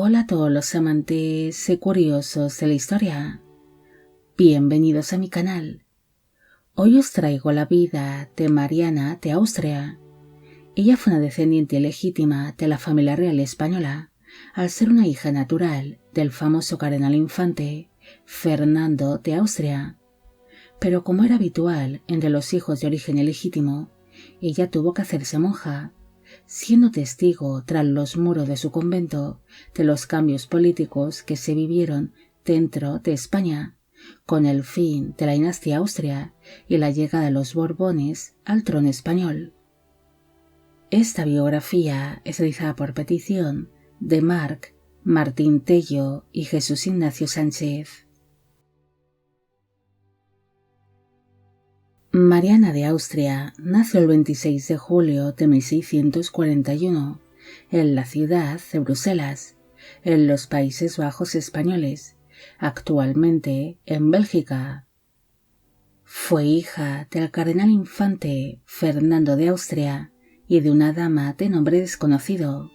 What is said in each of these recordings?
Hola a todos los amantes y curiosos de la historia. Bienvenidos a mi canal. Hoy os traigo la vida de Mariana de Austria. Ella fue una descendiente legítima de la familia real española, al ser una hija natural del famoso cardenal infante Fernando de Austria. Pero como era habitual entre los hijos de origen ilegítimo, ella tuvo que hacerse monja, siendo testigo tras los muros de su convento de los cambios políticos que se vivieron dentro de España, con el fin de la dinastía Austria y la llegada de los Borbones al trono español. Esta biografía es realizada por petición de Marc Martín Tello y Jesús Ignacio Sánchez. Mariana de Austria nació el 26 de julio de 1641 en la ciudad de Bruselas, en los Países Bajos españoles, actualmente en Bélgica. Fue hija del cardenal infante Fernando de Austria y de una dama de nombre desconocido.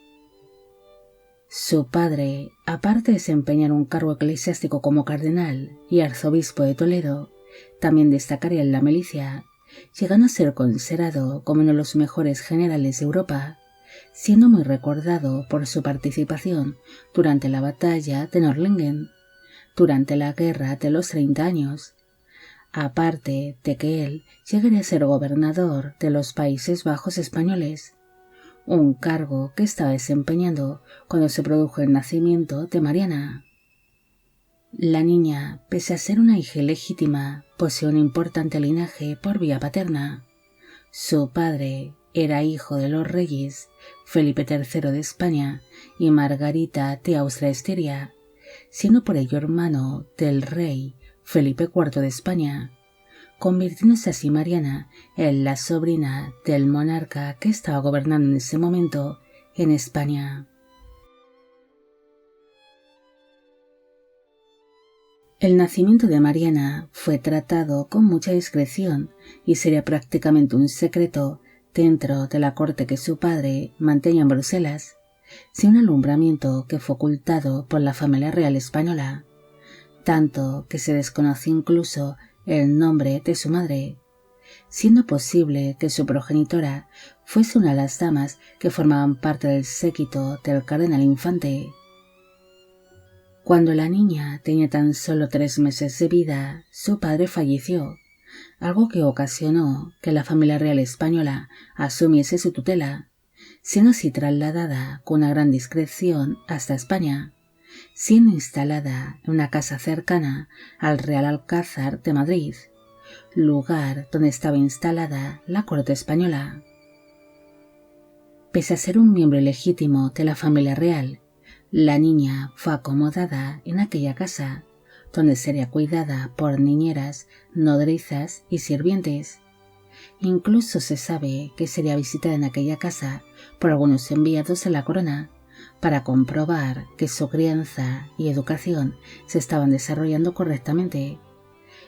Su padre, aparte de desempeñar un cargo eclesiástico como cardenal y arzobispo de Toledo, también destacaría en la milicia, llegando a ser considerado como uno de los mejores generales de Europa, siendo muy recordado por su participación durante la batalla de Nördlingen, durante la Guerra de los 30 años, aparte de que él llegaría a ser gobernador de los Países Bajos españoles, un cargo que estaba desempeñando cuando se produjo el nacimiento de Mariana. La niña, pese a ser una hija ilegítima, posee un importante linaje por vía paterna. Su padre era hijo de los reyes Felipe III de España y Margarita de Austria-Estiria, siendo por ello hermano del rey Felipe IV de España, convirtiéndose así Mariana en la sobrina del monarca que estaba gobernando en ese momento en España. El nacimiento de Mariana fue tratado con mucha discreción y sería prácticamente un secreto dentro de la corte que su padre mantenía en Bruselas, sin un alumbramiento que fue ocultado por la familia real española, tanto que se desconoce incluso el nombre de su madre, siendo posible que su progenitora fuese una de las damas que formaban parte del séquito del cardenal infante. Cuando la niña tenía tan solo 3 meses de vida, su padre falleció, algo que ocasionó que la familia real española asumiese su tutela, siendo así trasladada con una gran discreción hasta España, siendo instalada en una casa cercana al Real Alcázar de Madrid, lugar donde estaba instalada la corte española. Pese a ser un miembro ilegítimo de la familia real, la niña fue acomodada en aquella casa, donde sería cuidada por niñeras, nodrizas y sirvientes. Incluso se sabe que sería visitada en aquella casa por algunos enviados de la corona, para comprobar que su crianza y educación se estaban desarrollando correctamente.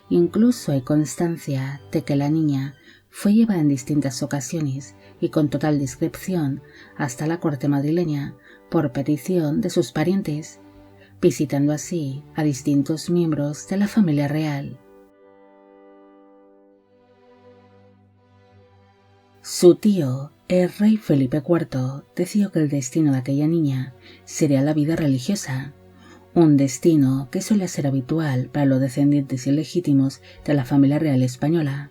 Incluso hay constancia de que la niña fue llevada en distintas ocasiones y con total discreción hasta la corte madrileña por petición de sus parientes, visitando así a distintos miembros de la familia real. Su tío, el rey Felipe IV, decidió que el destino de aquella niña sería la vida religiosa, un destino que suele ser habitual para los descendientes ilegítimos de la familia real española,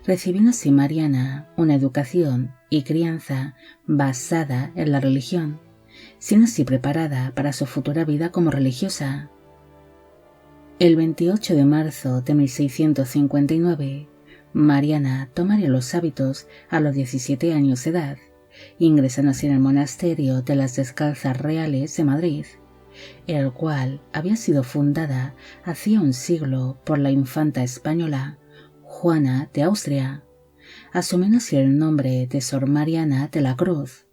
recibiendo así Mariana una educación y crianza basada en la religión, siendo así preparada para su futura vida como religiosa. El 28 de marzo de 1659, Mariana tomaría los hábitos a los 17 años de edad, ingresando así en el monasterio de las Descalzas Reales de Madrid, el cual había sido fundada hacía un siglo por la infanta española Juana de Austria, asumiendo así el nombre de Sor Mariana de la Cruz.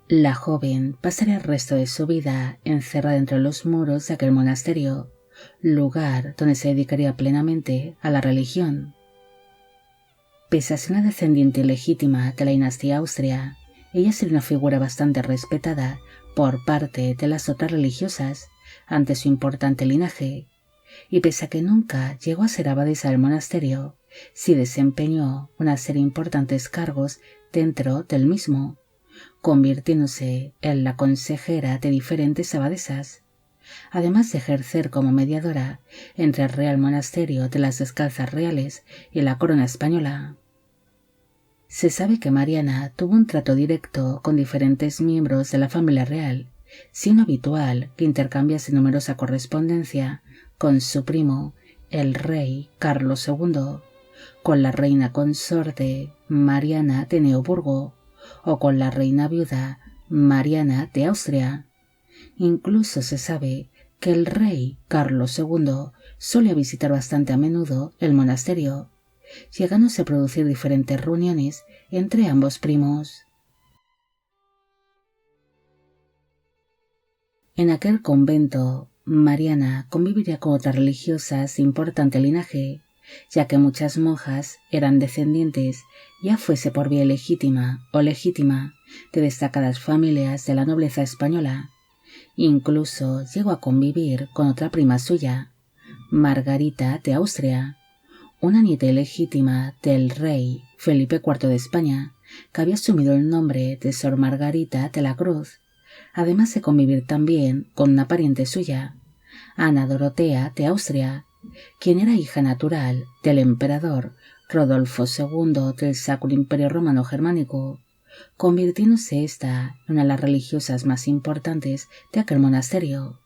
La joven pasaría el resto de su vida encerrada entre los muros de aquel monasterio, lugar donde se dedicaría plenamente a la religión. Pese a ser una descendiente legítima de la dinastía Austria, ella sería una figura bastante respetada por parte de las otras religiosas ante su importante linaje, y pese a que nunca llegó a ser abadesa del monasterio, sí desempeñó una serie de importantes cargos dentro del mismo, convirtiéndose en la consejera de diferentes abadesas, además de ejercer como mediadora entre el Real Monasterio de las Descalzas Reales y la Corona Española. Se sabe que Mariana tuvo un trato directo con diferentes miembros de la familia real, siendo habitual que intercambiase numerosa correspondencia con su primo, el rey Carlos II, con la reina consorte Mariana de Neoburgo o con la reina viuda Mariana de Austria. Incluso se sabe que el rey Carlos II solía visitar bastante a menudo el monasterio, llegándose a producir diferentes reuniones entre ambos primos. En aquel convento, Mariana conviviría con otras religiosas de importante linaje, ya que muchas monjas eran descendientes, ya fuese por vía legítima o legítima, de destacadas familias de la nobleza española. Incluso llegó a convivir con otra prima suya, Margarita de Austria, una nieta ilegítima del rey Felipe IV de España, que había asumido el nombre de Sor Margarita de la Cruz, además de convivir también con una pariente suya, Ana Dorotea de Austria, quien era hija natural del emperador Rodolfo II del Sacro Imperio Romano Germánico, convirtiéndose ésta en una de las religiosas más importantes de aquel monasterio.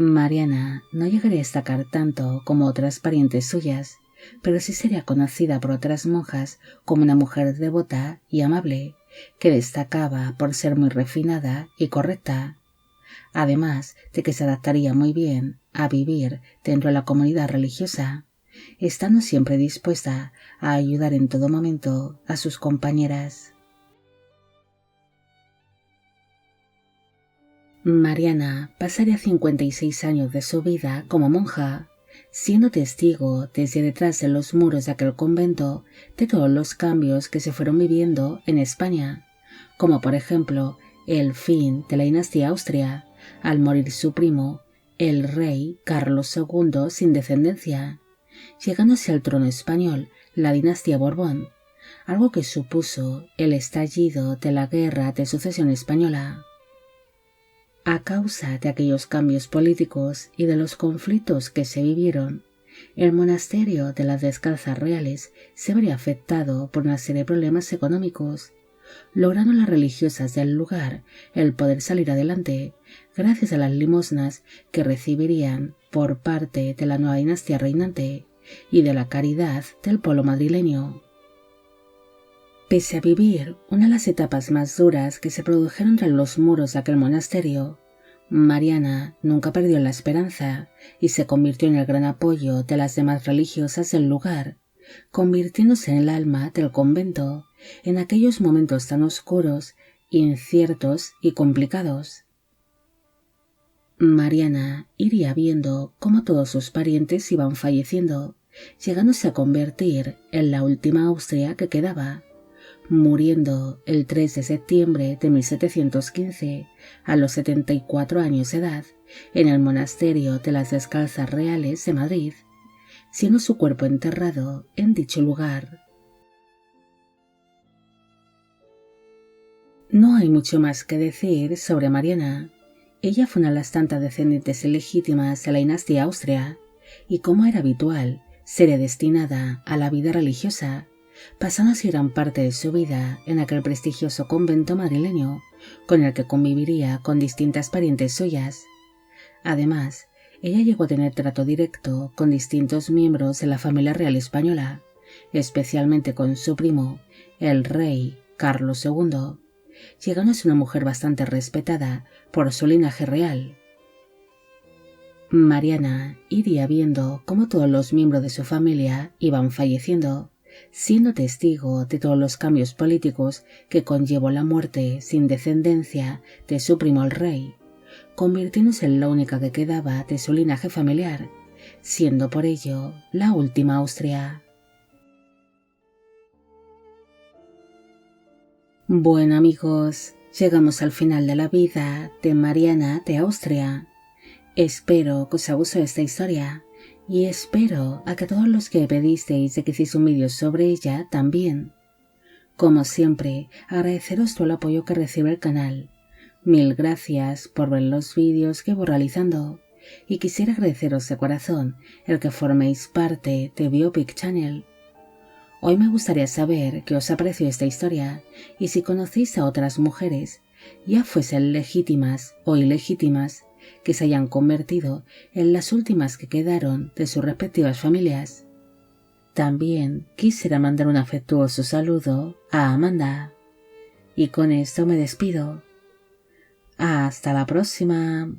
Mariana no llegaría a destacar tanto como otras parientes suyas, pero sí sería conocida por otras monjas como una mujer devota y amable, que destacaba por ser muy refinada y correcta, además de que se adaptaría muy bien a vivir dentro de la comunidad religiosa, estando siempre dispuesta a ayudar en todo momento a sus compañeras. Mariana pasaría 56 años de su vida como monja, siendo testigo desde detrás de los muros de aquel convento de todos los cambios que se fueron viviendo en España, como por ejemplo el fin de la dinastía Austria, al morir su primo, el rey Carlos II sin descendencia, llegándose al trono español la dinastía Borbón, algo que supuso el estallido de la Guerra de Sucesión Española. A causa de aquellos cambios políticos y de los conflictos que se vivieron, el monasterio de las Descalzas Reales se vería afectado por una serie de problemas económicos, logrando las religiosas del lugar el poder salir adelante gracias a las limosnas que recibirían por parte de la nueva dinastía reinante y de la caridad del pueblo madrileño. Pese a vivir una de las etapas más duras que se produjeron tras los muros de aquel monasterio, Mariana nunca perdió la esperanza y se convirtió en el gran apoyo de las demás religiosas del lugar, convirtiéndose en el alma del convento en aquellos momentos tan oscuros, inciertos y complicados. Mariana iría viendo cómo todos sus parientes iban falleciendo, llegándose a convertir en la última Austria que quedaba, muriendo el 3 de septiembre de 1715 a los 74 años de edad en el monasterio de las Descalzas Reales de Madrid, siendo su cuerpo enterrado en dicho lugar. No hay mucho más que decir sobre Mariana. Ella fue una de las tantas descendientes ilegítimas de la dinastía Austria y, como era habitual, sería destinada a la vida religiosa, pasando así gran parte de su vida en aquel prestigioso convento madrileño, con el que conviviría con distintas parientes suyas. Además, ella llegó a tener trato directo con distintos miembros de la familia real española, especialmente con su primo, el rey Carlos II, llegando a ser una mujer bastante respetada por su linaje real. Mariana iría viendo cómo todos los miembros de su familia iban falleciendo, siendo testigo de todos los cambios políticos que conllevó la muerte sin descendencia de su primo el rey, convirtiéndose en la única que quedaba de su linaje familiar, siendo por ello la última Austria. Bueno amigos, Llegamos al final de la vida de Mariana de Austria. Espero que os haya gustado esta historia y espero a que todos los que pedisteis de que hiciese un vídeo sobre ella también. Como siempre, agradeceros todo el apoyo que recibe el canal. Mil gracias por ver los vídeos que voy realizando y quisiera agradeceros de corazón el que forméis parte de Biopic Channel. Hoy me gustaría saber qué os ha parecido esta historia y si conocéis a otras mujeres, ya fuesen legítimas o ilegítimas, que se hayan convertido en las últimas que quedaron de sus respectivas familias. También quisiera mandar un afectuoso saludo a Amanda. Y con esto me despido. Hasta la próxima.